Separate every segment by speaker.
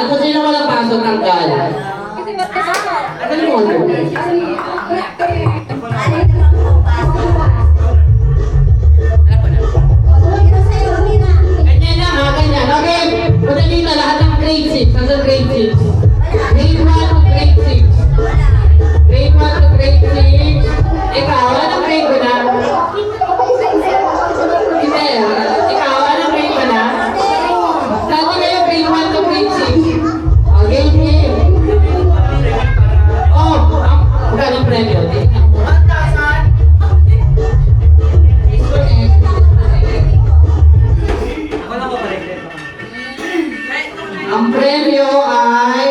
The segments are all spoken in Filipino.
Speaker 1: Kung sino walang pasok, tanggal. Ano mo? Ganyan lang ha, ganyan. Okay, punta dito lahat ng grade 6. Hanggang grade 6. Grade 1 to grade 6. Grade 1 to grade 6. Ikaw, anong grade ko na? Hindi, ikaw, anong grade ko na? Sabi kayo grade 1 to grade 6. Okay, game. Oh, magkano yung premyo? Ang premyo ay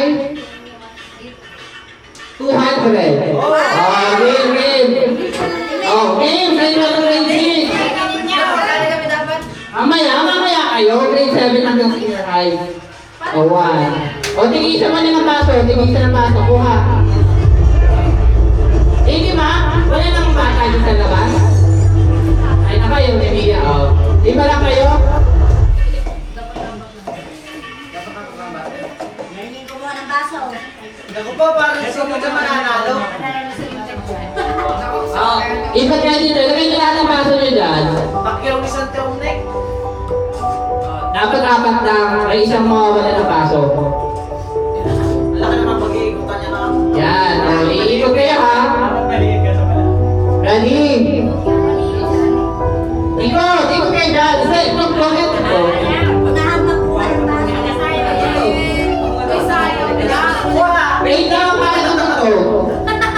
Speaker 1: 200. Game. Game. Premyo to grade 6. Mamaya kayo. Grade 7 hanggang senior high. O, 1. O, tigisa mo ng baso. Tigisa ng baso. Kuha. Hindi ma? Wala nang bata dito sa labas? Ay, na kayo. Emilia. O. Di ba lang kayo?
Speaker 2: Ako po, parang sino ka mananalo?
Speaker 1: Ipat nga dito. Lagay nyo lahat ng baso nyo dyan.
Speaker 2: Pakyong isang teumnek.
Speaker 1: Dapat apat lang. May isang mawawala ng baso.
Speaker 2: Wala ka naman pag-iikutan niya na.
Speaker 1: Yan. O, iikot kayo ha. Ready? Ikot kayo dyan. Isa, ikot kayo. Wait lang, paano ito?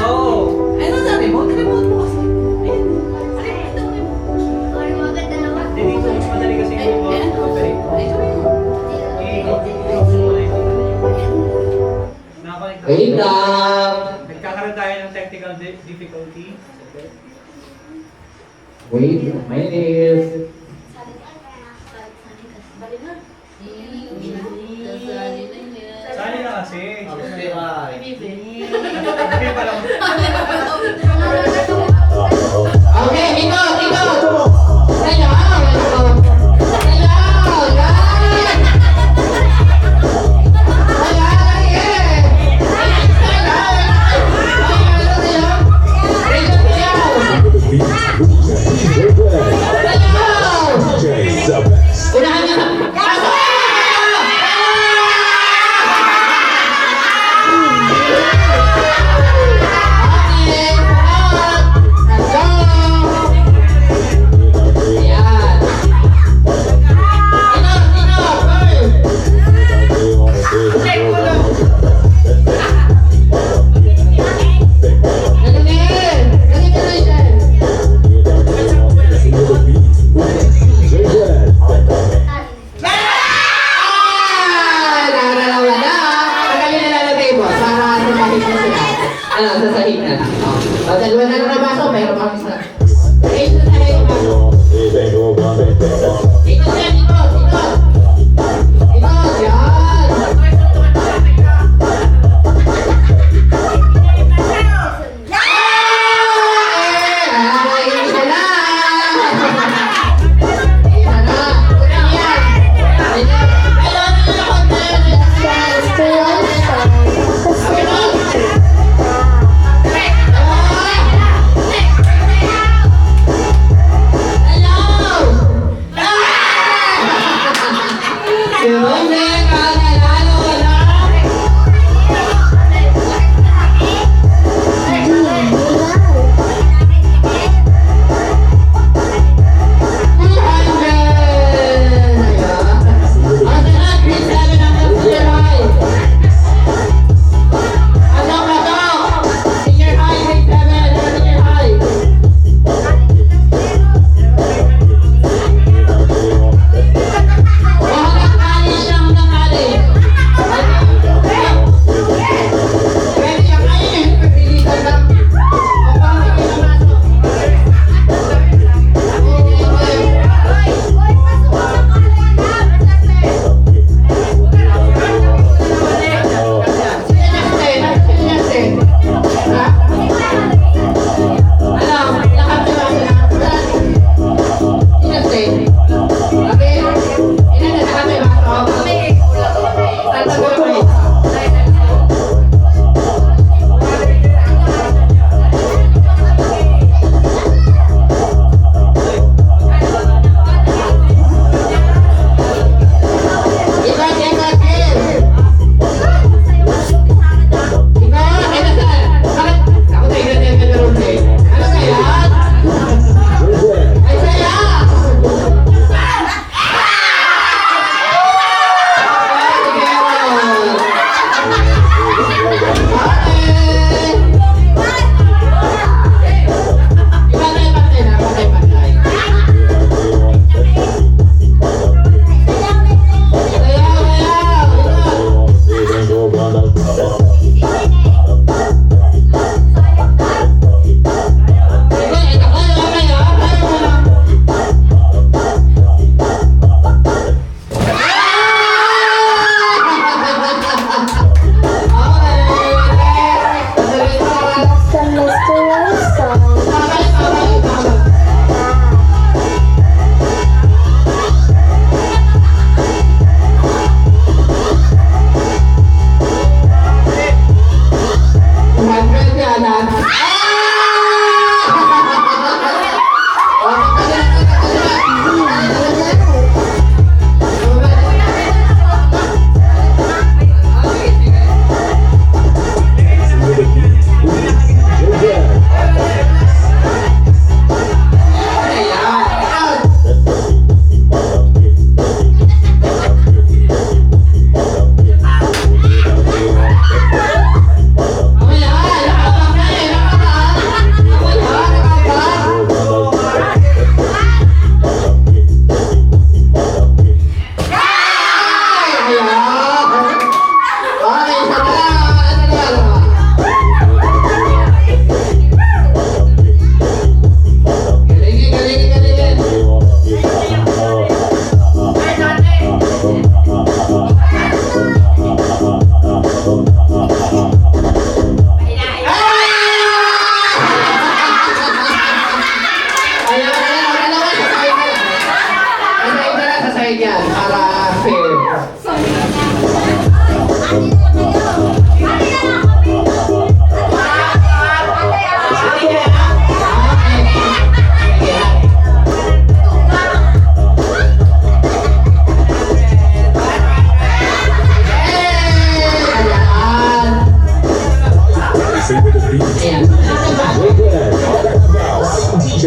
Speaker 2: Oo. Ano sabi mo? Nalimutan mo kasi. Dito, mas madali kasi yung
Speaker 1: Wait lang.
Speaker 3: Nagkakaroon tayo ng technical difficulty.
Speaker 1: Wait, minutes.
Speaker 3: Sali na kasi.
Speaker 1: Okay, ikot. Kaya, try yan para fair. Ayan.
Speaker 4: DJ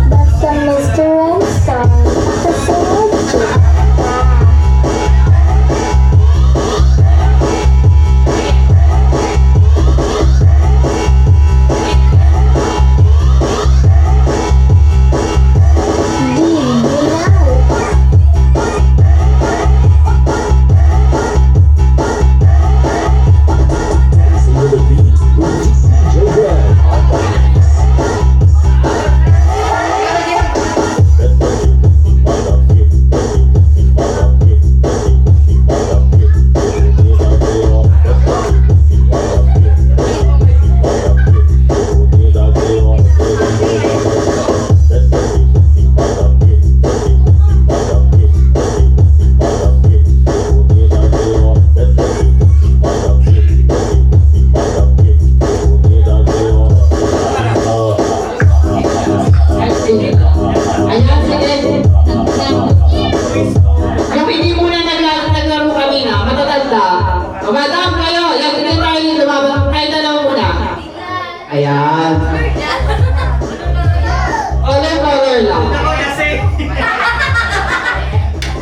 Speaker 5: Basta Mr. Ransom, kasunod.
Speaker 1: Ayan, sige. Yung hindi muna naglaro kanina, matatanda. O, madam kayo, yan, hindi tayo lumaban. Kayo dalawa muna. Ayan. Color lang.
Speaker 3: Ako kasi.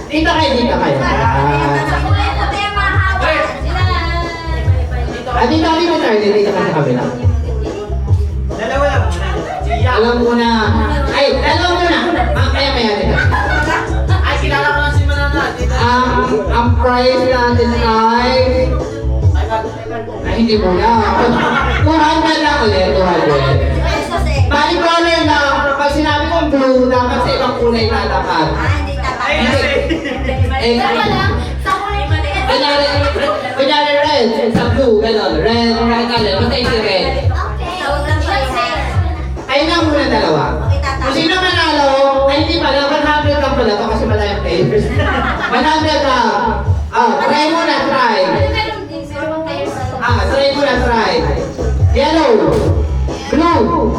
Speaker 1: Dito kayo, dito kayo. Ayan. Dito kami mo tayo, dito ka sa kabila.
Speaker 3: Dalawa lang muna. Siya.
Speaker 1: Alam muna. Ay, dalawa muna. Kaya maya dito.
Speaker 2: Ay, kilala ko lang si Manana.
Speaker 1: Ang price natin ay... Ay, hindi muna. 200 lang ulit, 200. Bali color lang. Pag sinabi kong blue, dapat sa ibang kulay na dapat.
Speaker 3: Ay, kasi.
Speaker 1: Kunyari red, sa blue, gano'n. Red, right color, basta yung red. Ayun lang muna dalawa. Kung sino manalo, ay hindi pala, 100 lang pala to kasi malayang players. 100 lang. Try muna, try. Try muna, try. Yellow. Blue.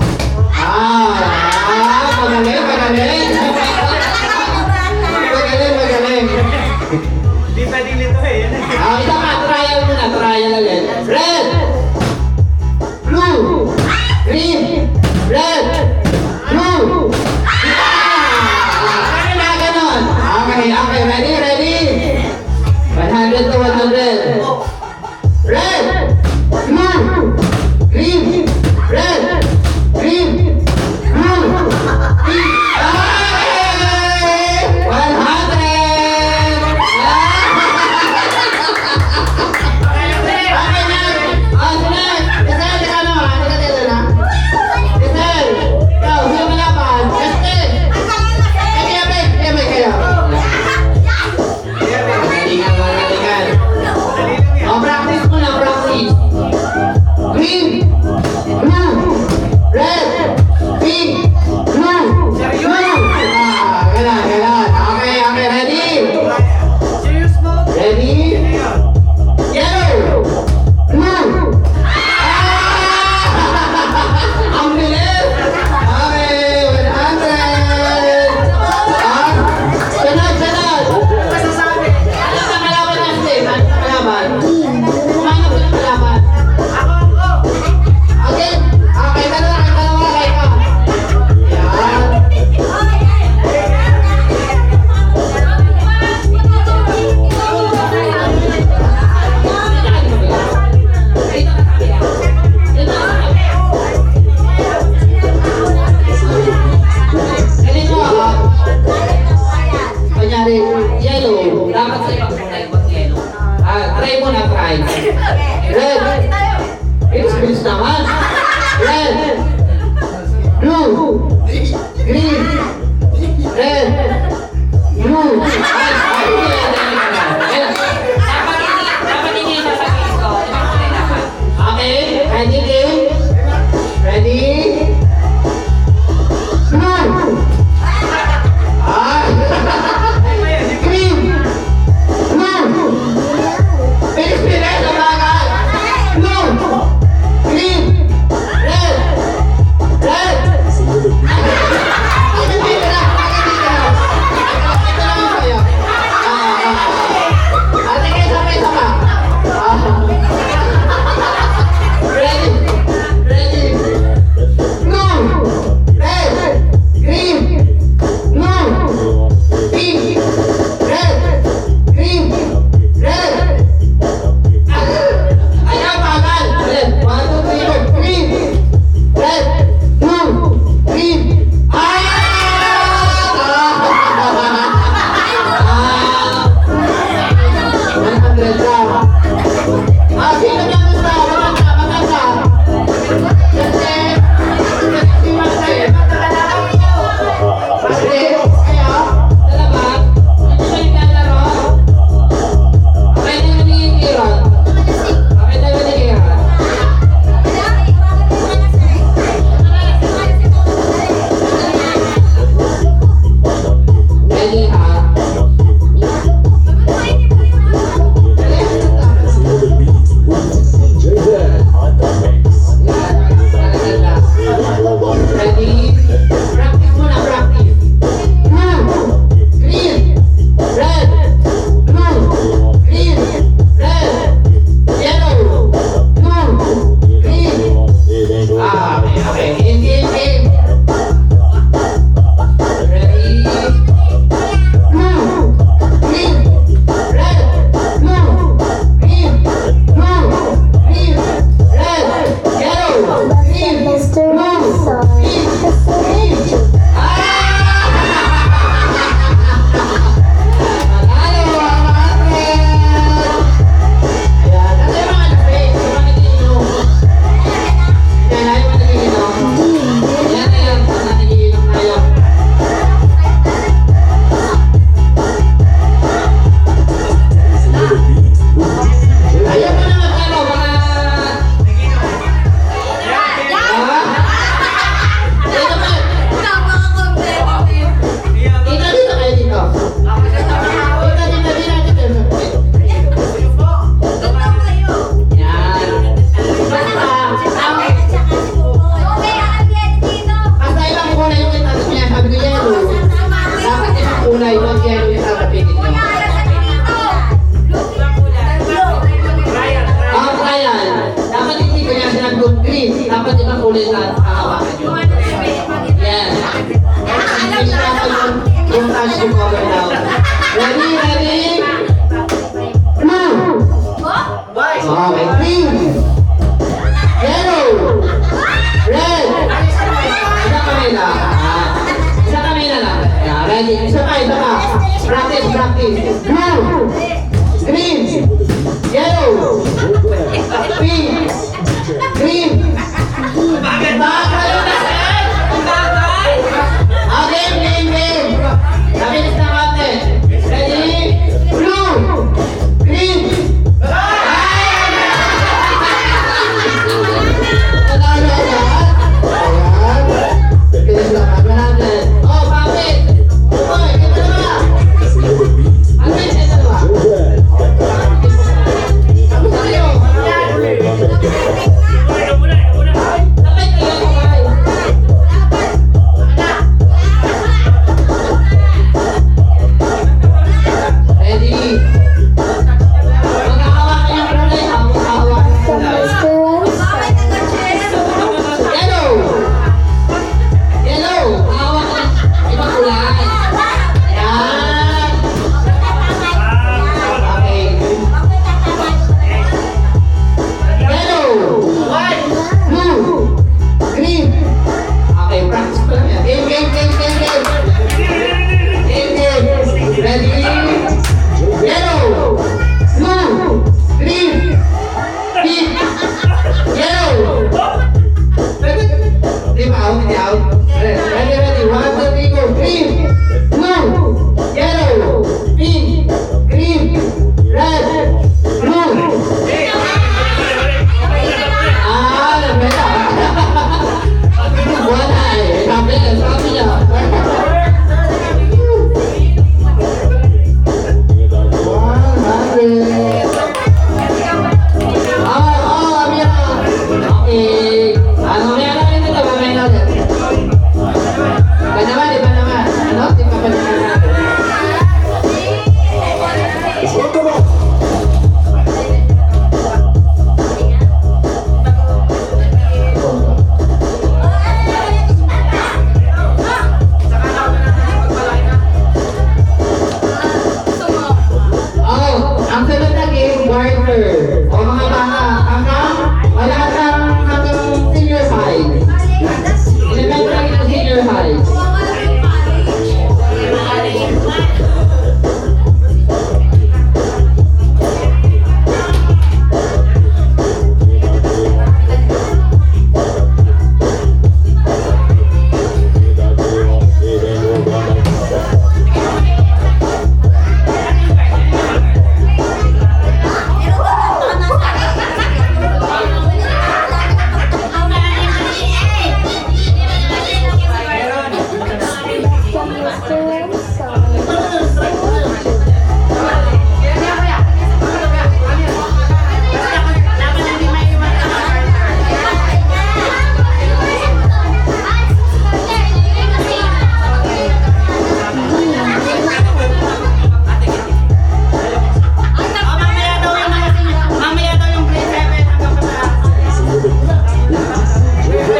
Speaker 1: Magaling, magaling. Magaling.
Speaker 3: Hindi pa din ito eh. Yan eh.
Speaker 1: Isa ka, trial muna, trial ulit. Red. Blue. Green. Red. Blue. Ganon. Okay, ready? 100 to 100. Red. Blue. Green. Red. Green. Blue. Green. 100! Okay na! Sunod! Isel, teka na! Isel! Ikaw, sino malaban? Red. Bilis naman. Red. Blue. Green. Red. Blue. Ay,
Speaker 2: Dapat hindi sasabihin ko. Ibang kulay dapat.
Speaker 1: okay, ready, game? Ready? Blue! Ah! Green! Blue! Bilis, ang bagal! Blue! Green! Red! Red! Pagkatito na! Ito naman kayo. Sige, sama. Ready? Ready? Blue! Red! Green! Blue! Pink! Red! Green! Red! Ayaw, bagal! Ulit. 1, 2, 3, 4. Green! Red! Blue! Green! Ah! 100 ka. Sino na gusto? Maganda. Kasi, si Matay. Kasi, kaya, talaga, hindi siya naglalaro. Okay na yung nangihiran. Okay na yung nangihiran. Ready, ha? Ready? Practice muna, practice. Blue, green, red, blue, green, red, yellow, blue, green. Okay. Game. Ready? Blue, green, red, blue, green, red, yellow, green,
Speaker 5: Mr.
Speaker 1: blue,
Speaker 5: Ransom,
Speaker 1: green,
Speaker 5: facility. Dapat ibang kulay na hahawakan nyo. Yes. Hindi dapat yung touch yung cover down. Ready? Blue. Okay, green. Yellow. Red. Isa kami na lang. Yeah, ready? Isa pa. Practice. Blue. Green. Yellow. Pink. Green. Bagal na sir! Game. Nabilis na kate. Ready? Blue. Green. Bilis lang natin. Oh, bakit? Uy, ito na ba?
Speaker 1: Oh, ang sunod na game, Barter. O mga bata, hanggang senior high. Elementary to senior high.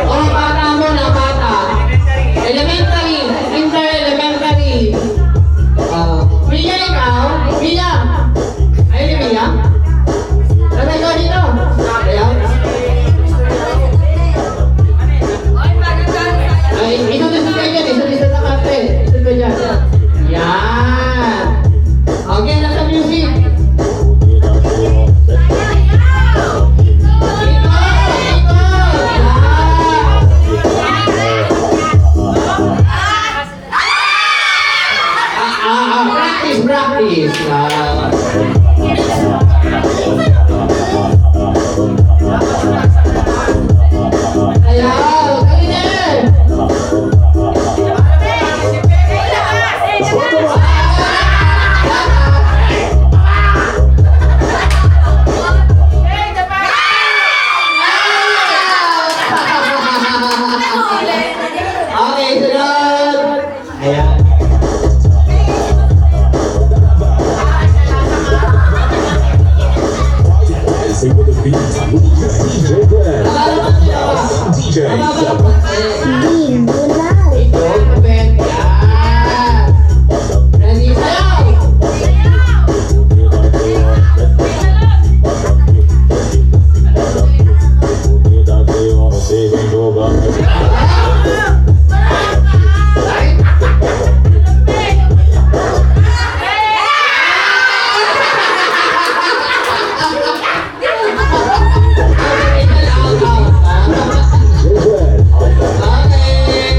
Speaker 1: O bata muna, bata. Elementary, inter-elementary. Mia, ikaw? Mia? Ayun ni Mia? Ano ikaw dito? Ayan. Ay, isulisod kayo dyan, isulisod na kate. Isulisod ko dyan. Yan. Okay, nasa music. Practice. Ayaw, kanina. Okay, sunod. Ayan.
Speaker 4: Dancing with the beat, DJ Brad. DJ
Speaker 1: Ito, kapit. Yan. Ready, sayaw. Okay.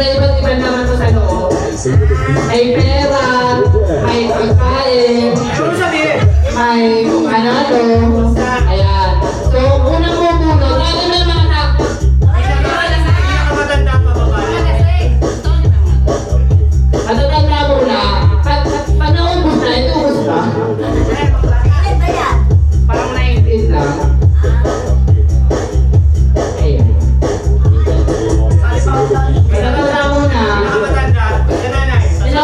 Speaker 1: Siyempre, iba't iba naman to sa loob.
Speaker 4: Dancing with the beat.
Speaker 1: May pera, may pagkain,
Speaker 3: Ano sabihin?
Speaker 1: may kung ano-ano. Ayan. So, unang bubunot, ano na mga anak?
Speaker 3: Pinakamatanda pa babae.
Speaker 1: Matatanda muna. Panaubos na, ito ubos na. Parang 19 lang. Ayan. Matatanda muna.
Speaker 3: Pinakamatanda. Sa nanay.
Speaker 1: Sino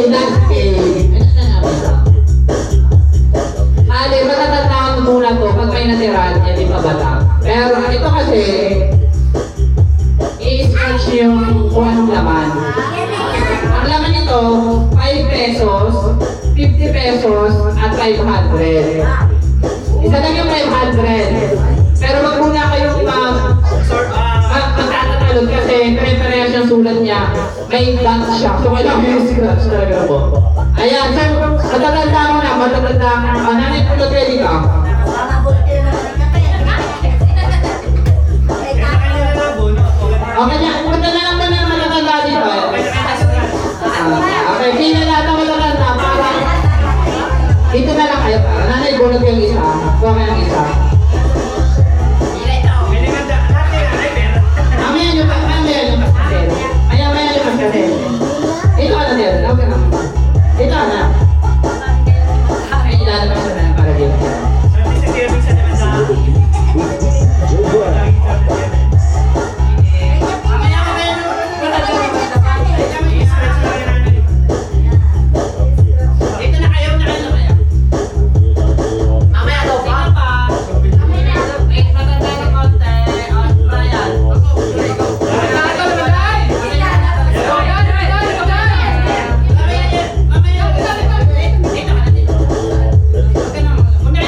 Speaker 1: landscape. Ano na naman ito? Ali, matatandaan mo muna to pag may natiran, yan di pa bata. Pero ito kasi, i-scratch yung kung anong laman. Ang laman nito, 5 pesos, 50 pesos, at 500. Isa lang yung 500. Pero wag muna kayong magtatatalog kasi pare-parehas yung sulat niya. May dot siya. So kailangan yung scratch talaga po. Ayan, so matatanda mo na, matatanda mo. Nanay Pulot, ready ka? Okay na, punta na lang na matatanda dito. Okay, pila lahat ang matatanda para dito na lang kayo. Nanay Pulot yung isa. Kuha ka yung isa. Mamaya yung pastel. Maya yung pastel. Ito ka na din. Okay na. Ito ka na. Ay, ilalabas ko na para dito. Ito na kayo, na kayo. Mamaya daw pa. Wait, matanda ng konti.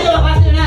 Speaker 1: Brian.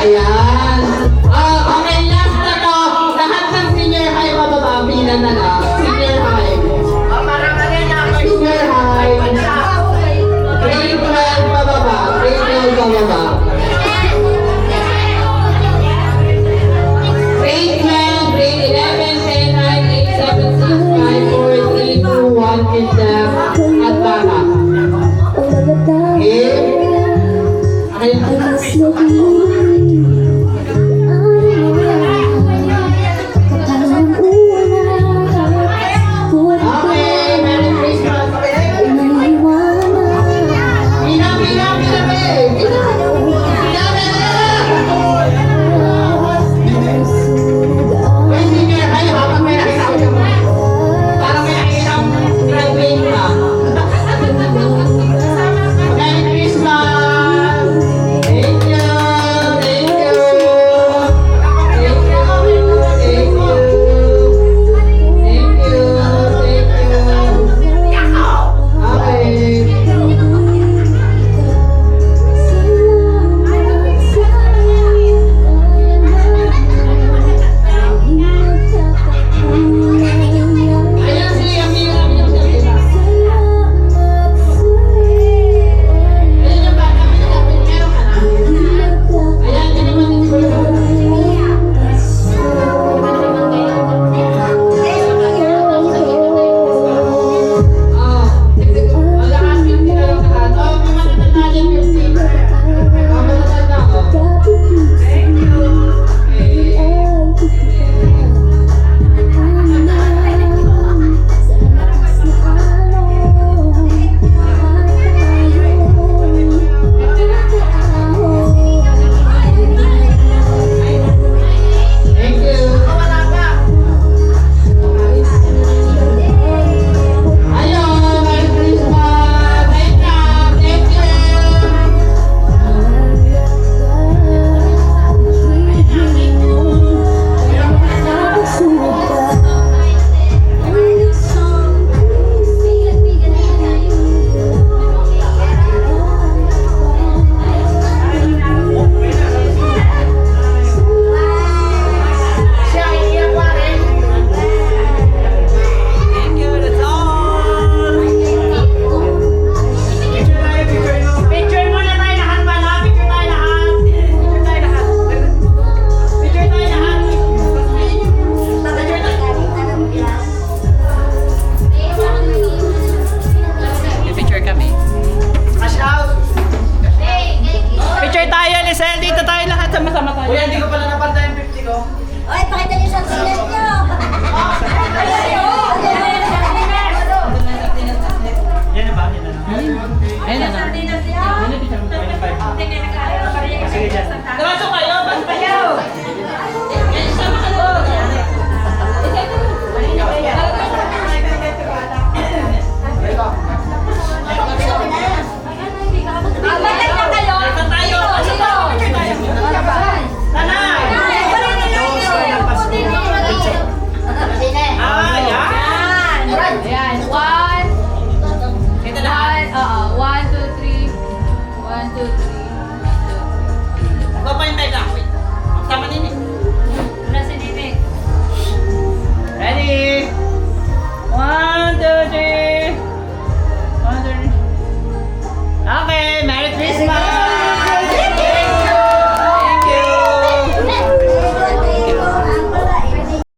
Speaker 1: Ayan. Okay, last na to. Lahat ng senior high pababa, pila na lang. Senior high. Senior high. Grade 12 pababa. Grade 12 pababa. Grade 12, grade 11, 10, 9, 8, 7, 6, 5, 4, 3, 2, 1, exam. At baba. Okay? Okay. Okay, Merry Christmas. Pina, pina, pina, pina. Pina, pina. Uy, senior high, habang may nakita ko siya mo. Parang may nakita ko private pa. Merry Christmas! Thank you! Thank you! Thank you! Thank you! Thank you! Thank you! Okay. Ayan si Amira. Ayan yung bata. Meron ka na. Ayan, tiniman din ko. Wala ka 50 na lang lahat. May mananal natin 50. Mananal na ako. Thank you. Ayun, Merry Christmas! Thank you! Thank you!
Speaker 2: Thank you, that's all.
Speaker 3: Picture muna tayo lahat ba na? Picture tayo lahat. Picture tayo lahat. Picture tayo lahat.
Speaker 2: Picture kami.
Speaker 3: Cash out.
Speaker 2: Picture tayo, Lisel. Dito tayo lahat. Sama-sama tayo.
Speaker 3: Kuya, hindi ko pala napantay yung 50 ko.
Speaker 5: Oy, pakita niyo sa sinet niyo.